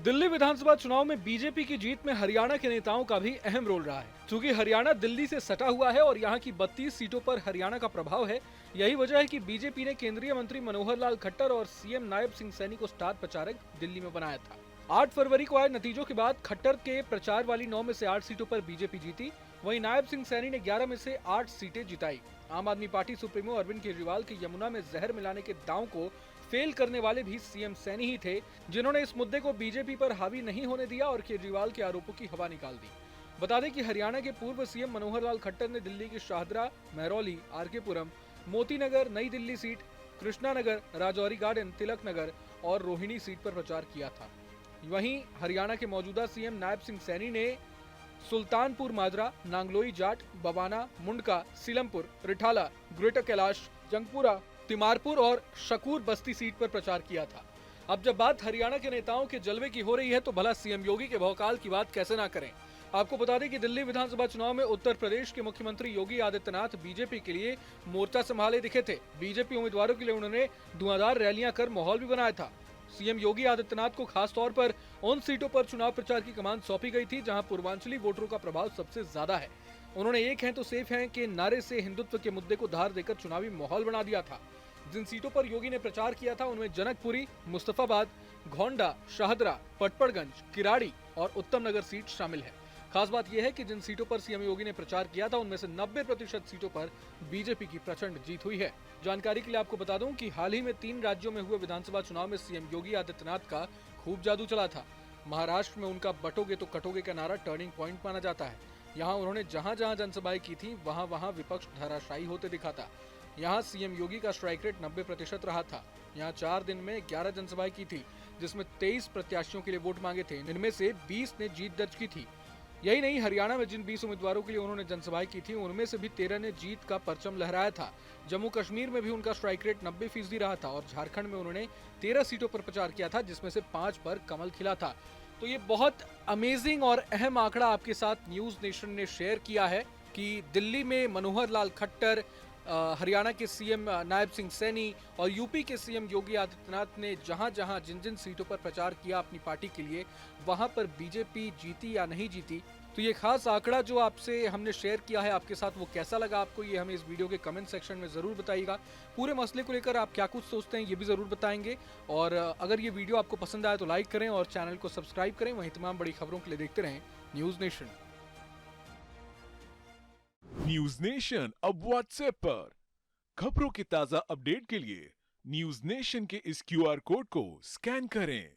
दिल्ली विधानसभा चुनाव में बीजेपी की जीत में हरियाणा के नेताओं का भी अहम रोल रहा है। चूंकि हरियाणा दिल्ली से सटा हुआ है और यहाँ की 32 सीटों पर हरियाणा का प्रभाव है, यही वजह है कि बीजेपी ने केंद्रीय मंत्री मनोहर लाल खट्टर और सीएम नायब सिंह सैनी को स्टार प्रचारक दिल्ली में बनाया था। 8 फरवरी को आए नतीजों के बाद खट्टर के प्रचार वाली 9 में से 8 सीटों पर बीजेपी जीती, वहीं नायब सिंह सैनी ने 11 में से 8 सीटें जिताई। आम आदमी पार्टी सुप्रीमो अरविंद केजरीवाल के यमुना में जहर मिलाने के दांव को फेल करने वाले भी सीएम सैनी ही थे, जिन्होंने इस मुद्दे को बीजेपी पर हावी नहीं होने दिया और केजरीवाल के आरोपों की हवा निकाल दी। बता दें कि हरियाणा के पूर्व सीएम मनोहर लाल खट्टर ने दिल्ली की शाहदरा, महरौली, आरके पुरम, मोती नगर, नई दिल्ली सीट, कृष्णा नगर, राजौरी गार्डन, तिलक नगर और रोहिणी सीट पर प्रचार किया था। वहीं हरियाणा के मौजूदा सीएम नायब सिंह सैनी ने सुल्तानपुर माजरा, नांगलोई जाट, बवाना, मुंडका, सीलमपुर, रिठाला, ग्रेटर कैलाश, जंगपुरा, तिमारपुर और शकूर बस्ती सीट पर प्रचार किया था। अब जब बात हरियाणा के नेताओं के जलवे की हो रही है तो भला सीएम योगी के भौकाल की बात कैसे ना करें। आपको बता दें कि दिल्ली विधानसभा चुनाव में उत्तर प्रदेश के मुख्यमंत्री योगी आदित्यनाथ बीजेपी के लिए मोर्चा संभाले दिखे थे। बीजेपी उम्मीदवारों के लिए उन्होंने धुआंधार रैलियां कर माहौल भी बनाया था। सीएम योगी आदित्यनाथ को खास तौर पर उन सीटों पर चुनाव प्रचार की कमान सौंपी गई थी जहां पूर्वांचली वोटरों का प्रभाव सबसे ज्यादा है। उन्होंने एक है तो सेफ है के नारे से हिंदुत्व के मुद्दे को धार देकर चुनावी माहौल बना दिया था। जिन सीटों पर योगी ने प्रचार किया था उनमें जनकपुरी, मुस्तफाबाद, घोंडा, शाहदरा, पटपड़गंज, किराड़ी और उत्तम नगर सीट शामिल है। खास बात यह है कि जिन सीटों पर सीएम योगी ने प्रचार किया था उनमें से 90% सीटों पर बीजेपी की प्रचंड जीत हुई है। जानकारी के लिए आपको बता दूं कि हाल ही में 3 राज्यों में हुए विधानसभा चुनाव में सीएम योगी आदित्यनाथ का खूब जादू चला था। महाराष्ट्र में उनका बटोगे तो कटोगे का नारा टर्निंग पॉइंट माना जाता है। यहाँ उन्होंने जहाँ जहाँ जनसभाएं की थी वहाँ विपक्ष धराशायी होते दिखा था। यहाँ सीएम योगी का स्ट्राइक रेट 90% रहा था। यहाँ 4 दिन में 11 जनसभाएं की थी, जिसमें 23 प्रत्याशियों के लिए वोट मांगे थे। इनमें से 20 ने जीत दर्ज की थी। यही नहीं, हरियाणा में जिन 20 उम्मीदवारों के लिए उन्होंने जनसभाएं की थी उनमें से भी 13 ने जीत का परचम लहराया था। जम्मू कश्मीर में भी उनका स्ट्राइक रेट 90% रहा था और झारखंड में उन्होंने 13 सीटों पर प्रचार किया था, जिसमें से 5 पर कमल खिला था। तो ये बहुत अमेजिंग और अहम आंकड़ा आपके साथ न्यूज नेशन ने शेयर किया है कि दिल्ली में मनोहर लाल खट्टर, हरियाणा के सीएम नायब सिंह सैनी और यूपी के सीएम योगी आदित्यनाथ ने जहां जहां जिन जिन सीटों पर प्रचार किया अपनी पार्टी के लिए, वहां पर बीजेपी जीती या नहीं जीती। तो ये खास आंकड़ा जो आपसे हमने शेयर किया है आपके साथ, वो कैसा लगा आपको, ये हमें इस वीडियो के कमेंट सेक्शन में जरूर बताइएगा। पूरे मसले को लेकर आप क्या कुछ सोचते हैं ये भी जरूर बताएंगे। और अगर ये वीडियो आपको पसंद आए तो लाइक करें और चैनल को सब्सक्राइब करें। वहीं तमाम बड़ी खबरों के लिए देखते रहें न्यूज नेशन। न्यूज नेशन अब व्हाट्सएप पर खबरों के ताजा अपडेट के लिए न्यूज नेशन के इस क्यूआर कोड को स्कैन करें।